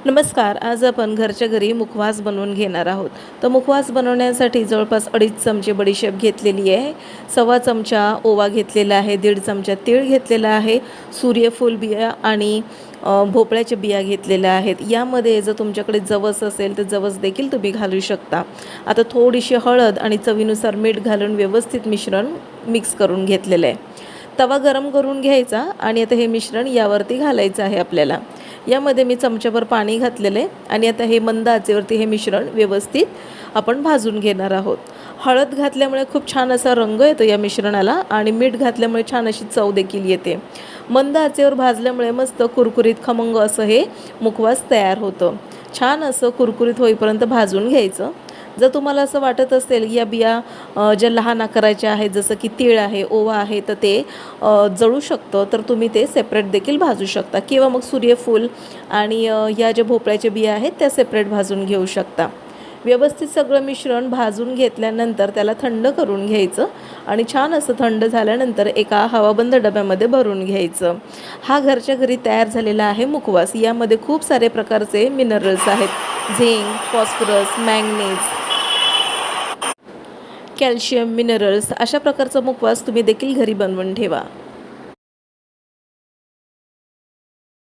नमस्कार. आज आपण घरच्या घरी मुखवास बनवून घेणार आहोत. तर मुखवास बनवण्यासाठी जवळपास 2.5 चमचे बडीशेप घेतलेली आहे, 1.25 चमचा ओवा घेतलेला आहे, 1.5 चमचा तीळ घेतलेला आहे, सूर्यफूल बिया आणि भोपळ्याच्या बिया घेतलेल्या आहेत. यामध्ये जर तुमच्याकडे जवस असेल तर जवस देखील तुम्ही घालू शकता. आता थोडीशी हळद आणि चवीनुसार मीठ घालून व्यवस्थित मिश्रण मिक्स करून घेतलेलं आहे. तवा गरम करून घ्यायचा आणि आता हे मिश्रण यावरती घालायचं आहे आपल्याला. यामध्ये मी चमच्याभर पाणी घातलेलं आहे आणि आता हे मंद आचेवरती हे मिश्रण व्यवस्थित आपण भाजून घेणार आहोत. हळद घातल्यामुळे खूप छान असा रंग येतो या मिश्रणाला आणि मीठ घातल्यामुळे छान अशी चव देखील येते. मंद आचेवर भाजल्यामुळे मस्त कुरकुरीत खमंग असं हे मुखवास तयार होतं. छान असं कुरकुरीत होईपर्यंत भाजून घ्यायचं. जर तुम्हाला असं वाटत असेल या बिया ज्या लहान आकाराच्या आहेत जसं की तीळ आहे, ओवा आहे, तर ते जळू शकतं, तर तुम्ही ते सेपरेट देखील भाजू शकता किंवा मग सूर्यफूल आणि या ज्या भोपळ्याच्या बिया आहेत त्या सेपरेट भाजून घेऊ शकता. व्यवस्थित सगळं मिश्रण भाजून घेतल्यानंतर त्याला थंड करून घ्यायचं आणि छान असं थंड झाल्यानंतर एका हवाबंद डब्यामध्ये भरून घ्यायचं. हा घरच्या घरी तयार झालेला आहे मुखवास. यामध्ये खूप सारे प्रकारचे मिनरल्स आहेत, zinc, phosphorus, manganese, calcium, minerals. अशा प्रकारचा मुखवास तुम्ही देखील घरी बनवून ठेवा.